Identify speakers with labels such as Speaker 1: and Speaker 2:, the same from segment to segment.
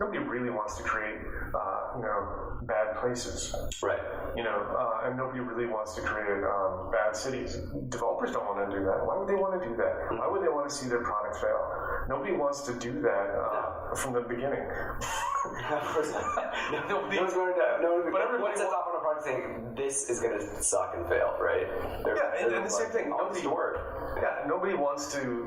Speaker 1: nobody really wants to create, bad places.
Speaker 2: Right.
Speaker 1: And nobody really wants to create bad cities. Developers don't want to do that. Why would they want to do that? Why would they want to see their product fail? Nobody wants to do that from the beginning.
Speaker 2: Of course not. Nobody's going to. But everybody's up on a project saying this is going to suck and fail, right?
Speaker 1: And the same thing. Nobody wants to,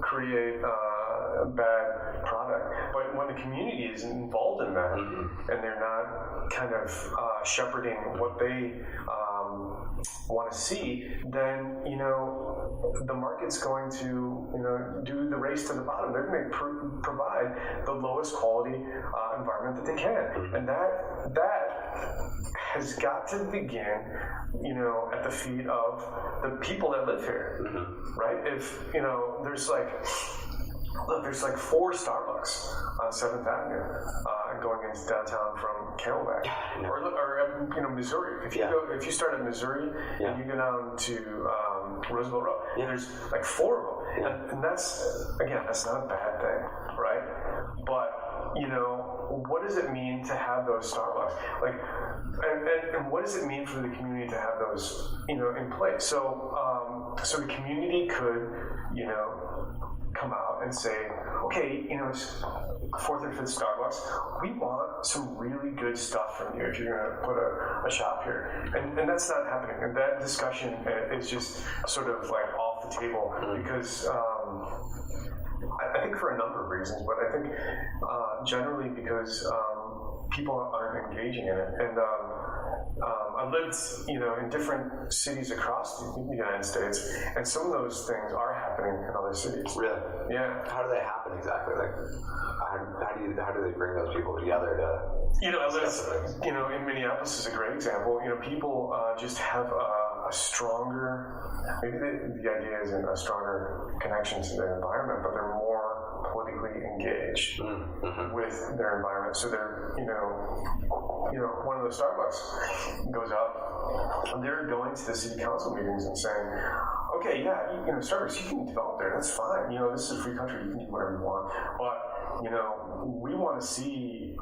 Speaker 1: create a bad product. But when the community is involved in that, and they're not kind of shepherding what they want to see, then the market's going to do the race to the bottom. They're going to provide the lowest quality environment that they can, and that has got to begin, at the feet of the people that live here, right? If there's like 4 Starbucks on 7th Avenue going into downtown from Camelback or Missouri. If you start in Missouri and you go down to Roosevelt Road, there's like 4 of them, and that's not a bad thing, right? But what does it mean to have those Starbucks? And what does it mean for the community to have those, in place? So the community could, come out and say, okay, it's 4th or 5th Starbucks. We want some really good stuff from you if you're going to put a shop here. And that's not happening. And that discussion is just sort of like off the table because I think for a number of reasons, but I think generally because people aren't engaging in it. And I lived, in different cities across the United States, and some of those things are happening in other cities.
Speaker 2: Really?
Speaker 1: Yeah.
Speaker 2: How do they happen exactly? Like, how do they bring those people together to?
Speaker 1: In Minneapolis is a great example. People just have a stronger. Maybe the idea isn't a stronger connection to their environment, but they're more politically engaged with their environment. So they're, one of the Starbucks goes up, and they're going to the city council meetings and saying, okay, Starbucks, you can develop there, that's fine. This is a free country, you can do whatever you want. But, we want to see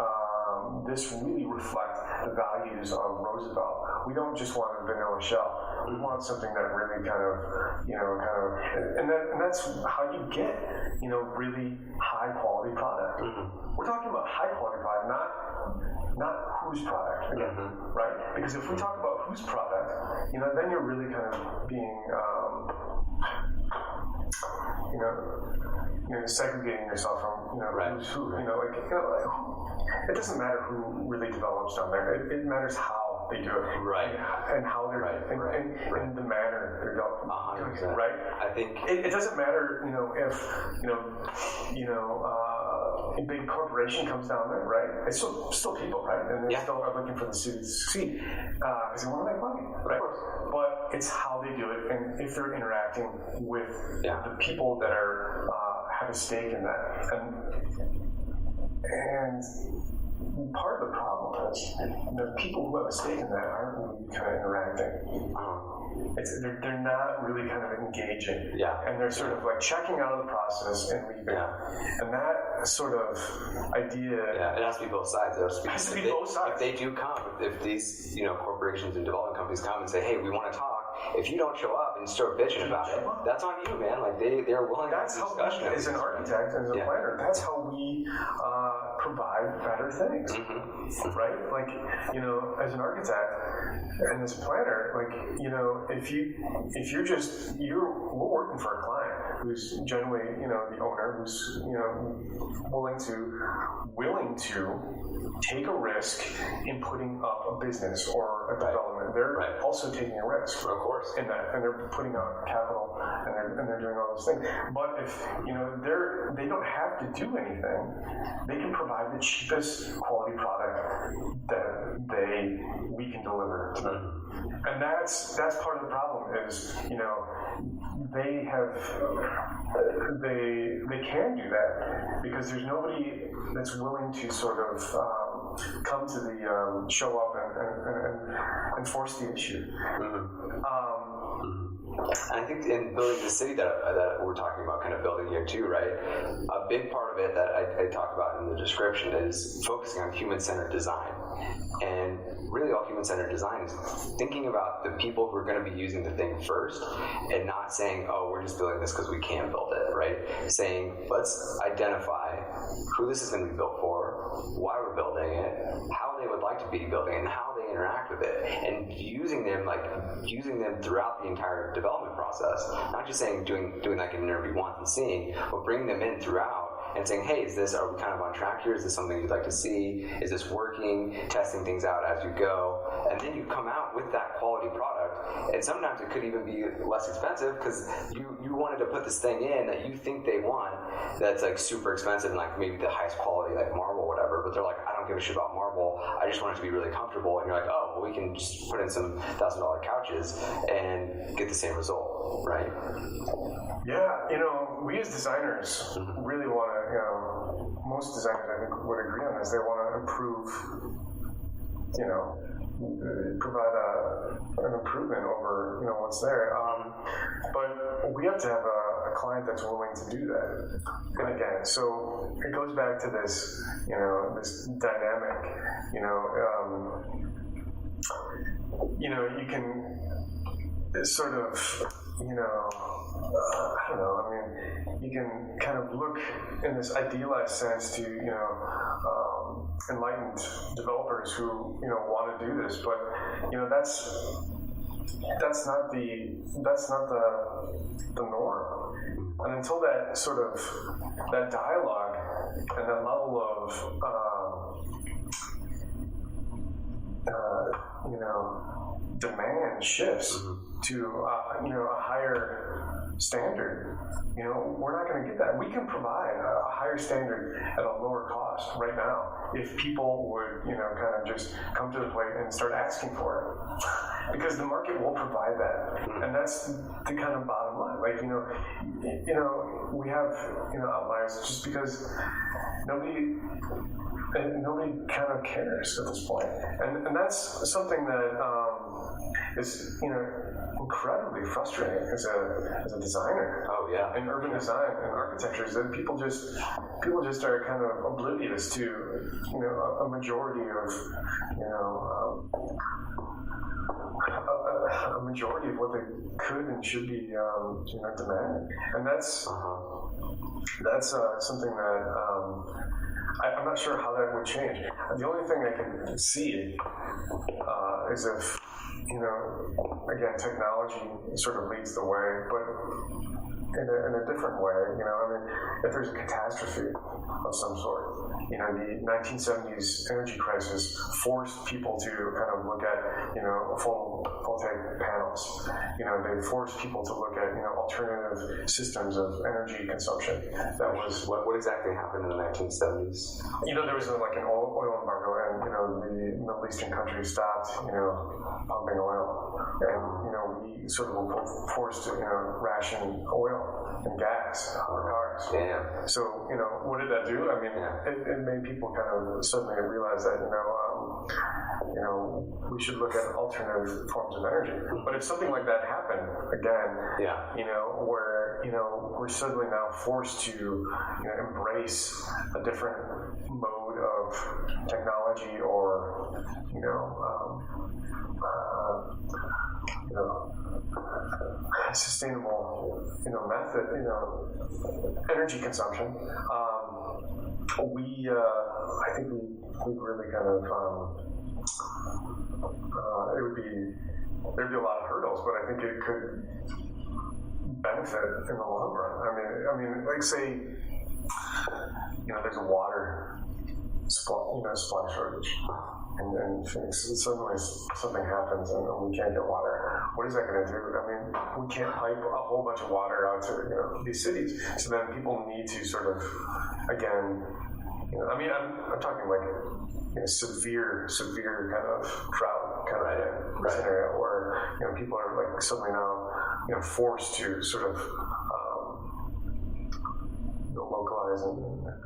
Speaker 1: this really reflect the values of Roosevelt. We don't just want a vanilla shell. We want something that really and that's how you get, really high quality product. We're talking about high quality product, not whose product again, right? Because if we talk about whose product, then you're really kind of being, segregating yourself from, who's who. It doesn't matter who really develops down there. It matters how they do it,
Speaker 2: right?
Speaker 1: And how they're and the manner they're doing it, right?
Speaker 2: I think
Speaker 1: it doesn't matter, if a big corporation comes down there, right? It's still people, right? And they still are looking for the city to succeed because they want to make money, right? But it's how they do it, and if they're interacting with the people that are have a stake in that, and part of the problem is the people who have a stake in that aren't really kind of interacting. They're not really kind of engaging. And they're sort of like checking out of the process and leaving. And that sort of idea...
Speaker 2: it has to be both sides.
Speaker 1: It has to be both sides.
Speaker 2: If they do come, if these corporations and development companies come and say, hey, we want to talk, if you don't show up and start bitching about it, that's on you, man. Like they're willing to have a discussion.
Speaker 1: As an architect and as a planner, that's how we provide better things, right? Like, as an architect and as a planner, like, we're working for a client who's generally, the owner who's, willing to take a risk in putting up a business or a development. They're also taking a risk,
Speaker 2: of course,
Speaker 1: in that, and they're putting out capital and they're doing all those things. But if they don't have to do anything, they can provide the cheapest quality product that we can deliver to them. And that's part of the problem is they can do that because there's nobody that's willing to sort of come to the show up and force the issue.
Speaker 2: And I think in building the city that we're talking about, kind of building here too, right? A big part of it that I talk about in the description is focusing on human-centered design. And really all human-centered design is thinking about the people who are going to be using the thing first, and not saying, oh, we're just building this because we can build it, right? Saying, let's identify who this is going to be built for, why we're building it, how they would like to be building it, and how they interact with it, and using them throughout the entire development process. Not just saying doing like an interview once and seeing, but bringing them in throughout and saying, hey, are we kind of on track here? Is this something you'd like to see? Is this working? Testing things out as you go. And then you come out with that quality product. And sometimes it could even be less expensive because you wanted to put this thing in that you think they want that's like super expensive and like maybe the highest quality, like marble or whatever. But they're like, I don't give a shit about marble. I just want it to be really comfortable. And you're like, oh, well, we can just put in some $1,000 couches and get the same result, right?
Speaker 1: Yeah, we as designers really want to, most designers I think would agree on this, they want to improve, provide an improvement over, what's there. But we have to have a client that's willing to do that. And again, so it goes back to this, this dynamic, you can sort of, I don't know, you can kind of look in this idealized sense to, enlightened developers who, want to do this, but, that's not the norm. And until that sort of, that dialogue and that level of, demand shifts to a higher standard, we're not going to get that. We can provide a higher standard at a lower cost right now if people would kind of just come to the plate and start asking for it, because the market will provide that, and that's the kind of bottom line. Like we have outliers just because nobody kind of cares at this point, and that's something that is incredibly frustrating as a designer.
Speaker 2: Oh yeah.
Speaker 1: In urban design and architecture, is that people just are kind of oblivious to a majority of a majority of what they could and should be demanding, and that's something that. I'm not sure how that would change. The only thing I can see is if, again, technology sort of leads the way, but in a different way. If there's a catastrophe of some sort, the 1970s energy crisis forced people to kind of look at, photovoltaic panels. They forced people to look at, alternative systems of energy consumption. That was
Speaker 2: what exactly happened in the 1970s.
Speaker 1: There was like an oil embargo, and the Middle Eastern countries stopped, pumping oil, and we sort of were forced to, ration oil and gas for cars.
Speaker 2: Damn.
Speaker 1: So what did that do? It made people kind of suddenly realize that we should look at alternative forms of energy. But if something like that happened again, where we're suddenly now forced to embrace a different mode of technology or sustainable method, energy consumption. I think we really kind of there'd be a lot of hurdles, but I think it could benefit in the long run. Like say, there's a water supply shortage, and suddenly something happens and we can't get water. What is that going to do? We can't pipe a whole bunch of water out to these cities. So then people need to sort of, again, I'm talking like severe kind of drought kind of scenario where people are like suddenly now forced to sort of localize and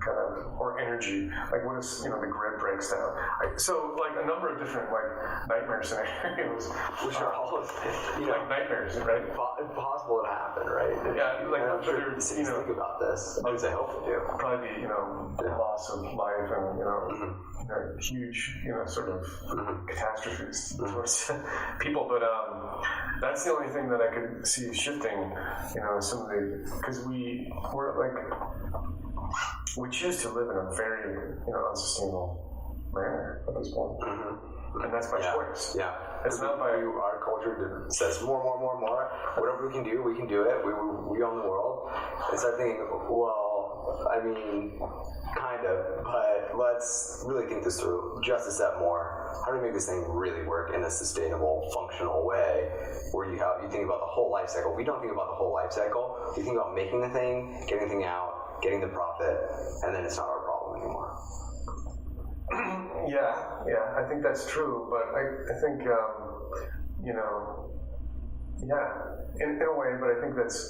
Speaker 1: kind of, or energy. Like what if, the grid breaks down? So like a number of different like nightmare scenarios.
Speaker 2: Which are all,
Speaker 1: like nightmares, right?
Speaker 2: Possible to happen, right?
Speaker 1: Yeah, like
Speaker 2: I'm sure the cities think about this. As I hope they do.
Speaker 1: Probably, loss of life and, huge, sort of catastrophes towards people. But that's the only thing that I could see shifting, some of because we're like, we choose to live in a very, unsustainable manner at this point. And that's by choice.
Speaker 2: Yeah.
Speaker 1: It's not by
Speaker 2: our culture says more. Whatever we can do it. We own the world. And start thinking, well, I mean, kind of, but let's really think this through just a step more. How do we make this thing really work in a sustainable, functional way where you think about the whole life cycle? We don't think about the whole life cycle. We think about making the thing, getting the thing out, getting the profit, and then it's not our problem anymore.
Speaker 1: Yeah, I think that's true, but I think, in a way, but I think that's,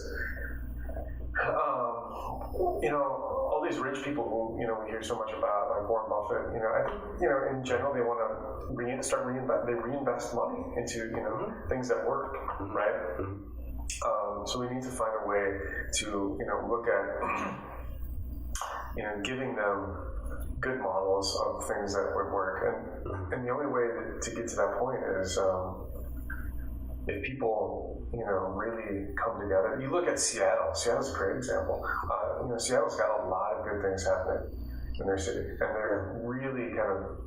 Speaker 1: all these rich people who, we hear so much about, like Warren Buffett, I think, in general, they want to reinvest money into, things that work, right? So we need to find a way to, look at, giving them good models of things that would work, and the only way to get to that point is if people really come together. You look at Seattle. Seattle's a great example. Seattle's got a lot of good things happening in their city, and they're really kind of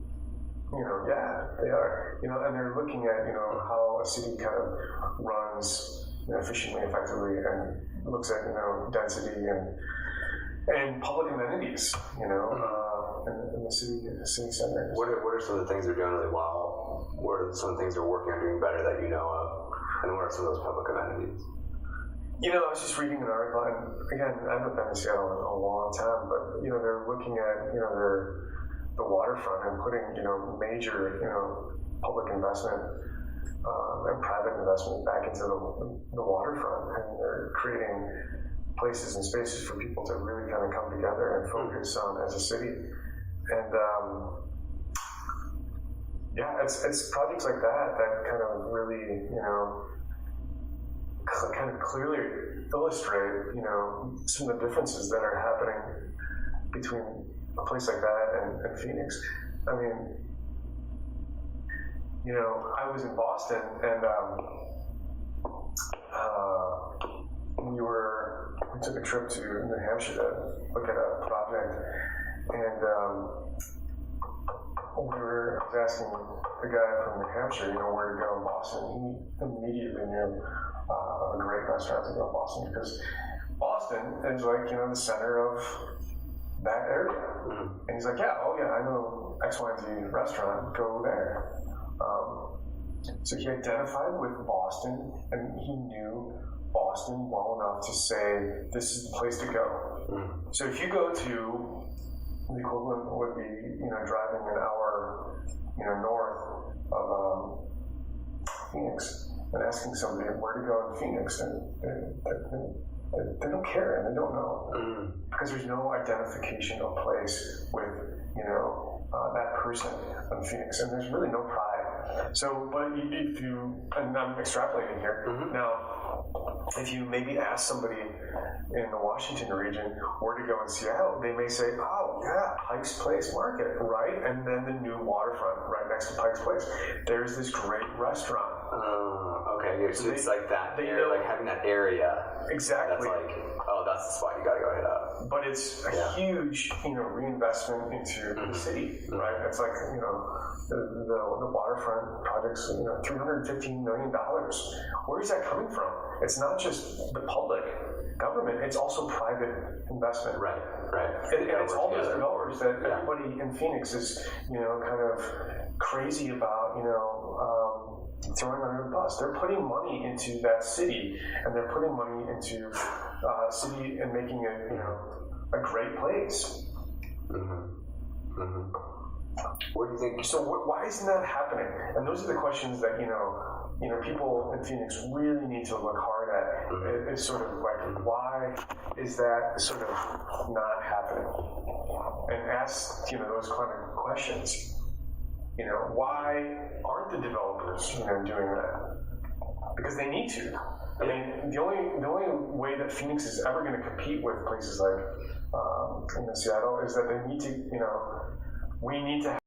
Speaker 1: they are and they're looking at how a city kind of runs efficiently, effectively, and looks at density and public amenities, in the city center.
Speaker 2: What are some of the things they're doing really well? What are some of the things they're working on doing better that you know of? And what are some of those public amenities?
Speaker 1: I was just reading an article, and again, I haven't been to Seattle in a long time, but they're looking at the waterfront and putting major public investment and private investment back into the waterfront, and they're creating places and spaces for people to really kind of come together and focus on as a city. And it's projects like that kind of really, kind of clearly illustrate, some of the differences that are happening between a place like that and Phoenix. I mean, I was in Boston, and we took a trip to New Hampshire to look at a project, and I was asking the guy from New Hampshire, where to go in Boston. He immediately knew of a great restaurant to go in Boston, because Boston is like, the center of that area. And he's like, I know X, Y, and Z restaurant, go there. So he identified with Boston, and he knew Boston well enough to say, this is the place to go. So if you go to, the equivalent would be, driving an hour, north of Phoenix, and asking somebody where to go in Phoenix, and they don't care, and they don't know, because there's no identification of place with, that person in Phoenix, and there's really no pride. So, but if you, and I'm extrapolating here, now, if you maybe ask somebody in the Washington region where to go in Seattle, they may say, oh yeah, Pike's Place Market, right? And then the new waterfront right next to Pike's Place. There's this great restaurant.
Speaker 2: Okay, so it's like that, like having that area.
Speaker 1: Exactly.
Speaker 2: That's like, that's the spot you gotta go hit up.
Speaker 1: But it's a huge, reinvestment into the city, right? It's like, the waterfront project's, $315 million. Where is that coming from? It's not just the public government, it's also private investment.
Speaker 2: Right.
Speaker 1: And it's all those developers that everybody in Phoenix is, kind of crazy about, throwing under the bus. They're putting money into that city, and they're putting money into city and making it, a great place.
Speaker 2: What do you think?
Speaker 1: So why isn't that happening? And those are the questions that, people in Phoenix really need to look hard at. It's sort of like, why is that sort of not happening? and ask, those kind of questions. Why aren't the developers, doing that? Because they need to. I mean, the only way that Phoenix is ever going to compete with places like Seattle is that they need to, we need to